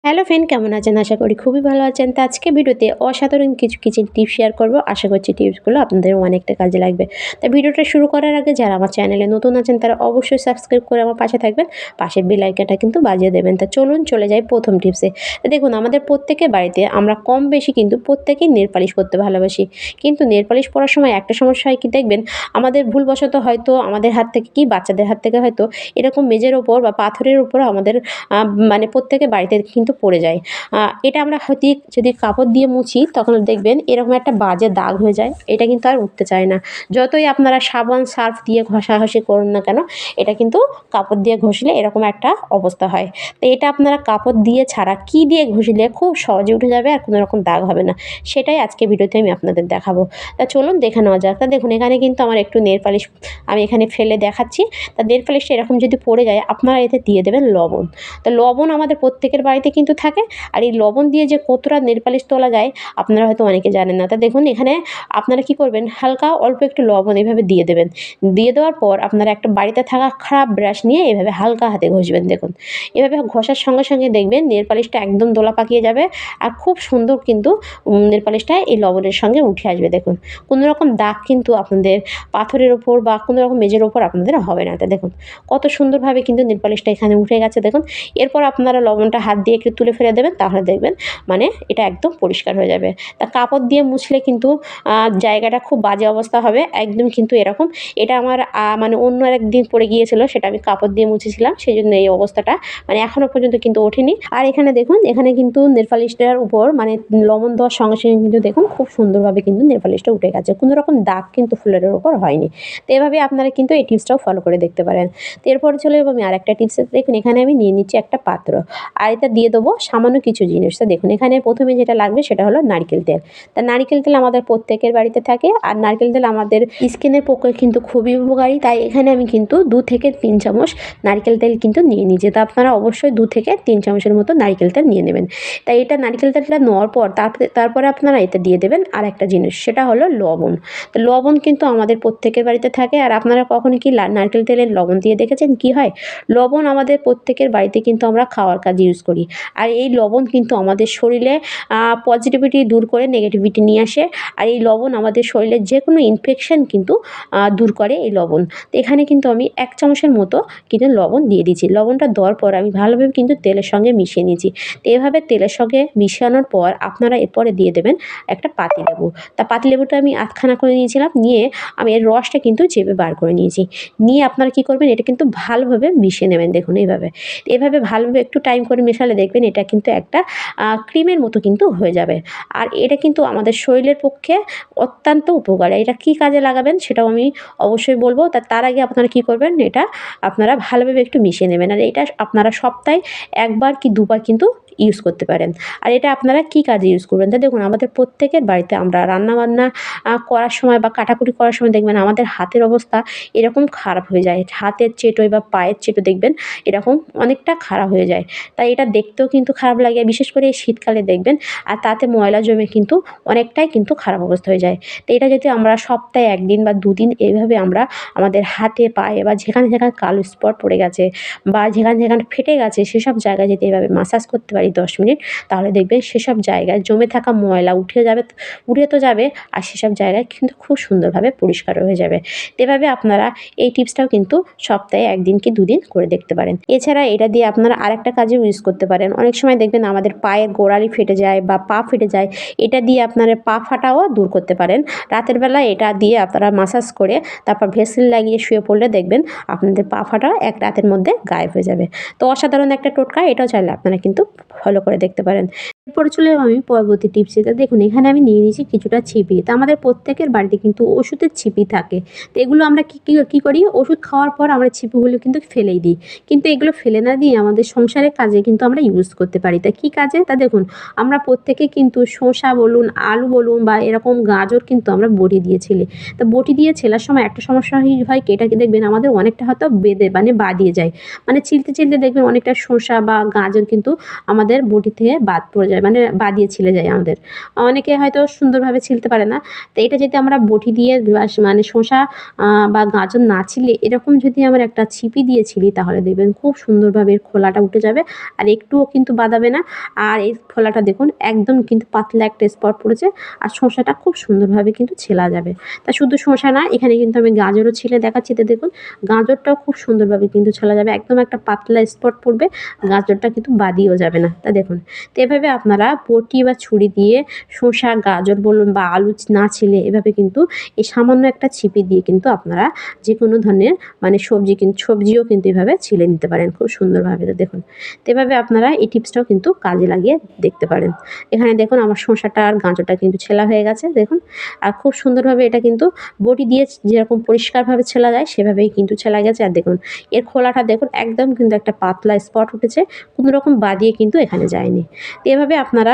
Hello friend, কেমন আছেন? আশা করি খুবই ভালো আছেন। তো আজকে ভিডিওতে অসাধারণ কিছু কিচেন টিপস শেয়ার করব। আশা করছি টিপসগুলো আপনাদের অনেকটা কাজে লাগবে। তো ভিডিওটা শুরু করার আগে যারা আমার চ্যানেলে নতুন আছেন তারা অবশ্যই সাবস্ক্রাইব করে আমার পাশে থাকবেন। পাশের বেল আইকনটা কিন্তু বাজিয়ে দেবেন। তো চলুন চলে যাই প্রথম টিপসে। তো দেখুন, আমাদের প্রত্যেকের বাড়িতে আমরা কম বেশি কিন্তু প্রত্যেকেই নেল পালিশ করতে ভালোবাসি। কিন্তু নেল পালিশ পরার সময় একটা সমস্যা হয় কি দেখবেন, আমাদের ভুলবশত হয়তো আমাদের হাত থেকে কি বাচ্চাদের হাত থেকে হয়তো এরকম মেঝের ওপর বা পাথরের উপর আমাদের মানে প্রত্যেকের বাড়িতে কিন্তু পড়ে যায়। এটা আমরা হয়তো যদি কাপড় দিয়ে মুছি তখন দেখবেন এরকম একটা বাজে দাগ হয়ে যায়। এটা কিন্তু আর উঠতে চায় না। যতই আপনারা সাবান সার্ফ দিয়ে ঘষাঘষি করুন না কেন, এটা কিন্তু কাপড় দিয়ে ঘষলে এরকম একটা অবস্থা হয়। তো এটা আপনারা কাপড় দিয়ে ছাড়া কি দিয়ে ঘষলে খুব সহজে উঠে যাবে আর কোনো রকম দাগ হবে না, সেটাই আজকে ভিডিওতে আমি আপনাদের দেখাবো। তা চলুন দেখে নেওয়া যাক। তা দেখুন, এখানে কিন্তু আমার একটু নেল পালিশ আমি এখানে ফেলে দেখাচ্ছি। তা নেল পালিশটা এরকম যদি পড়ে যায় আপনারা এতে দিয়ে দেবেন লবণ। তো লবণ আমাদের প্রত্যেকের বাড়িতে কিন্তু থাকে। আর এই লবণ দিয়ে যে কতটা নেল পালিশ তোলা যায় আপনারা হয়তো অনেকে জানেন না। তা দেখুন, এখানে আপনারা কি করবেন, হালকা অল্প একটু লবণ এভাবে দিয়ে দেবেন। দিয়ে দেওয়ার পর আপনারা একটা বাড়িতে থাকা খারাপ ব্রাশ নিয়ে এভাবে হালকা হাতে ঘষবেন। দেখুন, এভাবে ঘষার সঙ্গে সঙ্গে দেখবেন নেল পালিশটা একদম দোলা পাকিয়ে যাবে আর খুব সুন্দর কিন্তু নেল পালিশটা এই লবণের সঙ্গে উঠে আসবে। দেখুন, কোনো রকম দাগ কিন্তু আপনাদের পাথরের ওপর বা কোনো রকম মেঝের ওপর আপনাদের হবে না। তা দেখুন কত সুন্দরভাবে কিন্তু নেল পালিশটা এখানে উঠে গেছে। দেখুন, এরপর আপনারা লবণটা হাত দিয়ে একটু তুলে ফেলে দেবেন, তাহলে দেখবেন মানে এটা একদম পরিষ্কার হয়ে যাবে। তা কাপড় দিয়ে মুছলে কিন্তু জায়গাটা খুব বাজে অবস্থা হবে একদম কিন্তু এরকম। এটা আমার মানে অন্য একদিন পড়ে গিয়েছিল, সেটা আমি কাপড় দিয়ে মুছেছিলাম, সেই জন্য এই অবস্থাটা মানে এখনও পর্যন্ত কিন্তু ওঠেনি। আর এখানে দেখুন, এখানে কিন্তু নেল পালিশটার উপর মানে লবণ দেওয়ার সঙ্গে সঙ্গে কিন্তু দেখুন খুব সুন্দরভাবে কিন্তু নেল পালিশটা উঠে গেছে, কোনো রকম দাগ কিন্তু ফুলের ওপর হয়নি। তো এভাবে আপনারা কিন্তু এই টিপসটাও ফলো করে দেখতে পারেন। তো এরপরে চলে যাবো আমি আরেকটা টিপস। দেখুন, এখানে আমি নিয়ে নিচ্ছি একটা পাত্র, আর এটা দিয়ে দেবো সামান্য কিছু জিনিস। তো দেখুন, এখানে প্রথমে যেটা লাগবে সেটা হলো নারকেল তেল। তা নারকেল তেল আমাদের প্রত্যেকের বাড়িতে থাকে, আর নারকেল তেল আমাদের স্কিনের পক্ষে কিন্তু খুবই উপকারী। তাই এখানে আমি কিন্তু 2 থেকে 3 চামচ নারকেল তেল কিন্তু নিয়ে নিয়েছি। তা আপনারা অবশ্যই 2 থেকে 3 চামচের মতো নারকেল তেল নিয়ে নেবেন। তাই এটা নারকেল তেলটা নেওয়ার পর তারপরে আপনারা এতে দিয়ে দেবেন আর একটা জিনিস, সেটা হলো লবণ। তো লবণ কিন্তু আমাদের প্রত্যেকের বাড়িতে থাকে। আর আপনারা কখনো কি নারকেল তেলের লবণ দিয়ে দেখেছেন কি হয়? লবণ আমাদের প্রত্যেকের বাড়িতে কিন্তু আমরা খাওয়ার কাজে ইউজ করি। আর এই লবণ কিন্তু আমাদের শরীরে পজিটিভিটি দূর করে নেগেটিভিটি নিয়ে আসে। আর এই লবণ আমাদের শরীরের যে কোনো ইনফেকশন কিন্তু দূর করে এই লবণ। তো এখানে কিন্তু আমি 1 চামচের মতো কিন্তু লবণ দিয়ে দিয়েছি। লবণটা দেওয়ার পর আমি ভালোভাবে কিন্তু তেলের সঙ্গে মিশিয়ে নিয়েছি। তো এভাবে তেলের সঙ্গে মিশানোর পর আপনারা এরপরে দিয়ে দেবেন একটা পাতিলেবু। তা পাতিলেবুটা আমি আধখানা করে নিয়েছিলাম, নিয়ে আমি এর রসটা কিন্তু চেপে বার করে নিয়েছি। নিয়ে আপনারা কী করবেন, এটা কিন্তু ভালোভাবে মিশিয়ে নেবেন। দেখুন এইভাবে। এভাবে ভালোভাবে একটু টাইম করে মেশালে দেখবেন এটা কিন্তু একটা ক্রিমের মতো কিন্তু হয়ে যাবে। আর এটা কিন্তু আমাদের শরীরের পক্ষে অত্যন্ত উপকারী। এটা কী কাজে লাগাবেন সেটাও আমি অবশ্যই বলব। তার আগে আপনারা কী করবেন, এটা আপনারা ভালোভাবে একটু মিশিয়ে নেবেন। আর এটা আপনারা সপ্তাহে 1 বার কি 2 বার কিন্তু ইউজ করতে পারেন। আর এটা আপনারা কী কাজে ইউজ করবেন, তা দেখুন আমাদের প্রত্যেকের বাড়িতে আমরা রান্নাবান্না করার সময় বা কাটাকুটি করার সময় দেখবেন আমাদের হাতের অবস্থা এরকম খারাপ হয়ে যায়। হাতের চেটোয় বা পায়ের চেটো দেখবেন এরকম অনেকটা খারাপ হয়ে যায়। তাই এটা দেখতেও কিন্তু খারাপ লাগে, বিশেষ করে এই শীতকালে দেখবেন। আর তাতে ময়লা জমে কিন্তু অনেকটাই কিন্তু খারাপ অবস্থা হয়ে যায়। তো এটা যদি আমরা সপ্তাহে 1 দিন বা 2 দিন এইভাবে আমরা আমাদের হাতে পায়ে বা যেখানে যেখানে কালো স্পট পড়ে গেছে বা যেখানে যেখানে ফেটে গেছে সেসব জায়গায় যদি এভাবে মাসাজ করতে পারি 10 মিনিট, তাহলে দেখবেন সেসব জায়গায় জমে থাকা ময়লা উঠে যাবে, উঠে তো যাবে, আর সেসব জায়গায় কিন্তু খুব সুন্দরভাবে পরিষ্কার হয়ে যাবে। তো এভাবে আপনারা এই টিপসটাও কিন্তু সপ্তাহে 1 দিন কি 2 দিন করে দেখতে পারেন। এছাড়া এটা দিয়ে আপনারা আরেকটা কাজেও ইউজ করতে পারেন। অনেক সময় দেখবেন আমাদের পায়ের গোড়ালি ফেটে যায় বা পা ফেটে যায়, এটা দিয়ে আপনারা পা ফাটাও দূর করতে পারেন। রাতের বেলা এটা দিয়ে আপনারা মাসাজ করে তারপর ভেসলিন লাগিয়ে শুয়ে পড়লে দেখবেন আপনাদের পা ফাটা 1 রাতের মধ্যে গায়েব হয়ে যাবে। তো অসাধারণ একটা টোটকা, এটাও চাইলে আপনারা কিন্তু ফলো করে দেখতে পারেন। এরপরে চলে যাবো আমি পরবর্তী টিপসে। তো দেখুন, এখানে আমি নিয়ে নিয়েছি কিছুটা ছিপি। তো আমাদের প্রত্যেকের বাড়িতে কিন্তু ওষুধের ছিপি থাকে। তো এগুলো আমরা কী করি, ওষুধ খাওয়ার পর আমরা ছিপিগুলো কিন্তু ফেলেই দিই। কিন্তু এগুলো ফেলে না দিয়ে আমাদের সংসারের কাজে কিন্তু আমরা ইউজ করতে পারি। তা কী কাজে, তা দেখুন, আমরা প্রত্যেকে কিন্তু শসা বলুন, আলু বলুন বা এরকম গাজর কিন্তু আমরা বটি দিয়ে ছেলি। তো বটি দিয়ে ছেলার সময় একটা সমস্যা হয় কি, এটাকে দেখবেন আমাদের অনেকটা হয়তো বেঁধে মানে বাদিয়ে যায়। মানে ছিলতে ছিলতে দেখবেন অনেকটা শসা বা গাজর কিন্তু আমাদের আমাদের বটি থেকে বাদ পড়ে যায়, মানে বাদিয়ে ছিলে যায় আমাদের। অনেকে হয়তো সুন্দরভাবে ছিলতে পারে না। তো এটা যদি আমরা বটি দিয়ে মানে শসা বা গাজর না ছিলে এরকম যদি আমরা একটা ছিপি দিয়ে ছিলি তাহলে দেখবেন খুব সুন্দরভাবে এর খোলাটা উঠে যাবে আর একটুও কিন্তু বাদাবে না। আর এই খোলাটা দেখুন একদম কিন্তু পাতলা একটা স্পট পড়েছে আর শসাটা খুব সুন্দরভাবে কিন্তু ছেলা যাবে। তা শুধু শসা না, এখানে কিন্তু আমি গাজরও ছিলে দেখাচ্ছি। তো দেখুন গাজরটাও খুব সুন্দরভাবে কিন্তু ছেলা যাবে, একদম একটা পাতলা স্পট পড়বে, গাজরটা কিন্তু বাদিয়েও যাবে না। তা দেখুন, তো এভাবে আপনারা বটি বা ছুরি দিয়ে শসা, গাজর বলুন বা আলু না ছিলে এভাবে কিন্তু এই সামান্য একটা ছিপি দিয়ে কিন্তু আপনারা যে কোনো ধরনের মানে সবজিও কিন্তু এভাবে ছিলে নিতে পারেন খুব সুন্দরভাবে। তো দেখুন, তো এভাবে আপনারা এই টিপসটাও কিন্তু কাজে লাগিয়ে দেখতে পারেন। এখানে দেখুন আমার শসাটা আর গাজরটা কিন্তু ছেলা হয়ে গেছে দেখুন। আর খুব সুন্দরভাবে এটা কিন্তু বটি দিয়ে যেরকম পরিষ্কারভাবে ছেলা যায় সেভাবেই কিন্তু ছেলা গেছে। আর দেখুন এর খোলাটা দেখুন একদম কিন্তু একটা পাতলা স্পট উঠেছে, কোনো রকম বাদিয়ে কিন্তু এখানে যায়নি। তো এভাবে আপনারা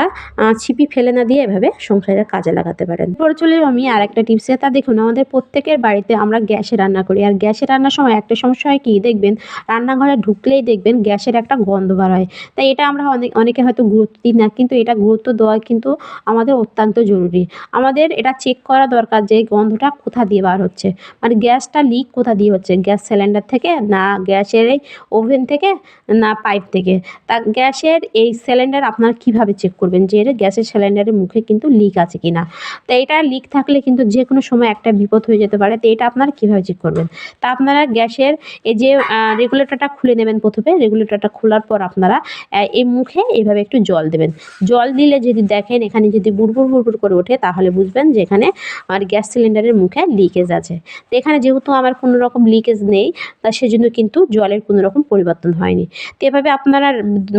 ছিপি ফেলে না দিয়ে এভাবে সংসারে কাজে লাগাতে পারেন। এরপরে চলে আমি আরেকটা টিপসে। তা দেখুন আমাদের প্রত্যেকের বাড়িতে আমরা গ্যাসে রান্না করি, আর গ্যাসে রান্নার সময় একটা সমস্যা হয় কি দেখবেন, রান্নাঘরে ঢুকলেই দেখবেন গ্যাসের একটা গন্ধ বার হয়। তাই এটা আমরা অনেকে হয়তো গুরুত্ব দিই না, কিন্তু এটা গুরুত্ব দেওয়া কিন্তু আমাদের অত্যন্ত জরুরি। আমাদের এটা চেক করা দরকার যে গন্ধটা কোথা দিয়ে বার হচ্ছে, মানে গ্যাসটা লিক কোথা দিয়ে হচ্ছে, গ্যাস সিলিন্ডার থেকে না গ্যাসের এই ওভেন থেকে না পাইপ থেকে। তা গ্যাসের এই সিলিন্ডার আপনারা কীভাবে চেক করবেন যে গ্যাসের সিলিন্ডারের মুখে কিন্তু লিক আছে কি না। তো এটা লিক থাকলে কিন্তু যে কোনো সময় একটা বিপদ হয়ে যেতে পারে। তো এটা আপনারা কীভাবে চেক করবেন, তা আপনারা গ্যাসের এই যে রেগুলেটরটা খুলে নেবেন। প্রথমে রেগুলেটরটা খোলার পর আপনারা এই মুখে এইভাবে একটু জল দেবেন। জল দিলে যদি দেখেন এখানে যদি বুড়বুড় করে ওঠে তাহলে বুঝবেন যে এখানে আমার গ্যাস সিলিন্ডারের মুখে লিকেজ আছে। তো এখানে যেহেতু আমার কোনো রকম লিকেজ নেই, তা সেজন্য কিন্তু জলের কোনো রকম পরিবর্তন হয়নি। তো এভাবে আপনারা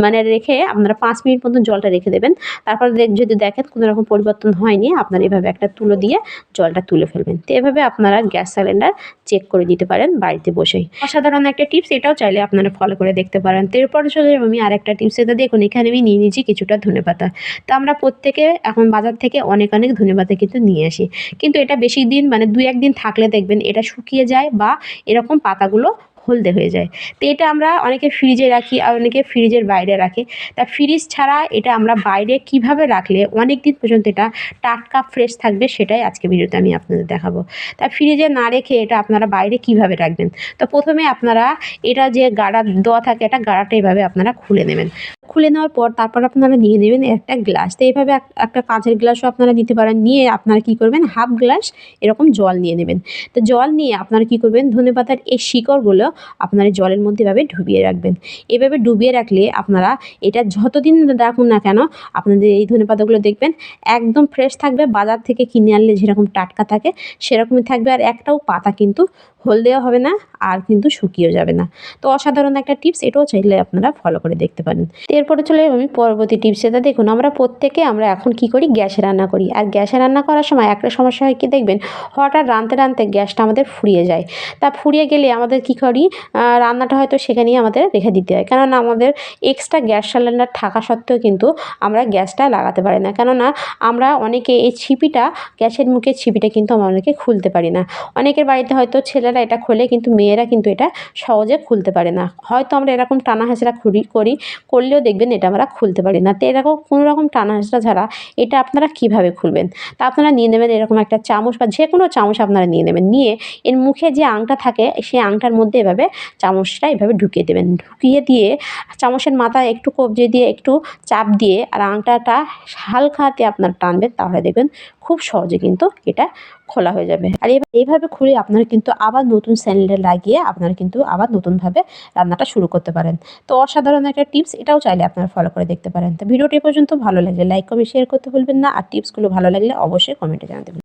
মানে রেখে আপনারা 5 মিনিট মতন জলটা রেখে দেবেন। তারপর যদি দেখেন কোনো রকম পরিবর্তন হয়নি, আপনারা এভাবে একটা তুলো দিয়ে জলটা তুলে ফেলবেন। তো এভাবে আপনারা গ্যাস সিলিন্ডার চেক করে দিতে পারেন বাড়িতে বসেই। অসাধারণ একটা টিপস, এটাও চাইলে আপনারা ফলো করে দেখতে পারেন। তো এরপরে চলে যাবো আমি আরেকটা টিপস। এটা দেখুন এখানে আমি নিয়ে নিয়েছি কিছুটা ধনেপাতা। তো আমরা প্রত্যেকে এখন বাজার থেকে অনেক ধনেপাতা কিন্তু নিয়ে আসি, কিন্তু এটা বেশি দিন মানে 2-1 দিন থাকলে দেখবেন এটা শুকিয়ে যায় বা এরকম পাতাগুলো হলদে হয়ে যায়। তো এটা আমরা অনেকে ফ্রিজে রাখি আর অনেকে ফ্রিজের বাইরে রাখে। তা ফ্রিজ ছাড়া এটা আমরা বাইরে কিভাবে রাখলে অনেক দিন পর্যন্ত এটা টাটকা ফ্রেশ থাকবে সেটাই আজকে ভিডিওতে আমি আপনাদের দেখাবো। তা ফ্রিজে না রেখে এটা আপনারা বাইরে কিভাবে রাখবেন। তো প্রথমে আপনারা এটা যে গাড়া দেওয়া থাকে এটা গাড়াটা এভাবে আপনারা খুলে নেবেন। খুলে নেওয়ার পর তারপর আপনারা নিয়ে নেবেন একটা গ্লাস। তো এইভাবে একটা কাঁচের গ্লাসও আপনারা নিতে পারেন। নিয়ে আপনারা কী করবেন, হাফ গ্লাস এরকম জল নিয়ে নেবেন। তো জল নিয়ে আপনারা কী করবেন, ধনেপাতার এই শিকড়গুলো আপনারা জলের মধ্যে এভাবে ডুবিয়ে রাখবেন। এভাবে ডুবিয়ে রাখলে আপনারা এটা যতদিন রাখুন না কেন আপনাদের এই ধনেপাতাগুলো দেখবেন একদম ফ্রেশ থাকবে। বাজার থেকে কিনে আনলে যেরকম টাটকা থাকে সেরকমই থাকবে, আর একটাও পাতা কিন্তু হলদেও হবে না আর কিন্তু শুকিয়েও যাবে না। তো অসাধারণ একটা টিপস, এটাও চাইলে আপনারা ফলো করে দেখতে পারেন। এরপরে চলে আমি পরবর্তী টিপসে। তা দেখুন আমরা প্রত্যেকে আমরা এখন কি করি, গ্যাসে রান্না করি। আর গ্যাসে রান্না করার সময় একটা সমস্যা হয় কি দেখবেন, হঠাৎ রাঁধতে গ্যাসটা আমাদের ফুরিয়ে যায়। তা ফুরিয়ে গেলে আমাদের কি করি, রান্নাটা হয়তো সেখানেই আমাদের রেখে দিতে হয়। কেননা আমাদের এক্সট্রা গ্যাস সিলিন্ডার থাকা সত্ত্বেও কিন্তু আমরা গ্যাসটা লাগাতে পারি না। কেননা আমরা অনেকে এই ছিপিটা, গ্যাসের মুখের ছিপিটা কিন্তু আমরা অনেকে খুলতে পারি না। অনেকের বাড়িতে হয়তো ছেলেরা এটা খোলে কিন্তু মেয়েরা কিন্তু এটা সহজে খুলতে পারে না। হয়তো আমরা এরকম টানা হেঁচড়া করলেও দেখবেন এটা আমরা খুলতে পারি না। তো এরকম কোনো রকম টানা হেঁচড়া ছাড়া এটা আপনারা কীভাবে খুলবেন। তা আপনারা নিয়ে নেবেন এরকম একটা চামচ বা যে কোনো চামচ আপনারা নিয়ে নেবেন। নিয়ে এর মুখে যে আংটা থাকে সেই আংটার মধ্যে এভাবে চামচটা এভাবে ঢুকিয়ে দেবেন। ঢুকিয়ে দিয়ে চামচের মাথায় একটু কবজি দিয়ে একটু চাপ দিয়ে আর আংটাটা হালকা হাতে আপনারা টানবেন, তাহলে দেখবেন খুব সহজে কিন্তু এটা খোলা হয়ে যাবে। আর এইভাবে খুলে আপনারা কিন্তু আবার নতুন সিলিন্ডার লাগিয়ে আপনারা কিন্তু আবার নতুনভাবে রান্নাটা শুরু করতে পারেন। তো অসাধারণ একটা টিপস, এটাও চাইলে আপনারা ফলো করে দেখতে পারেন। তো ভিডিওটি পর্যন্ত ভালো লাগলে লাইক কমেন্ট শেয়ার করতে ভুলবেন না। আর টিপসগুলো ভালো লাগলে অবশ্যই কমেন্টে জানাতে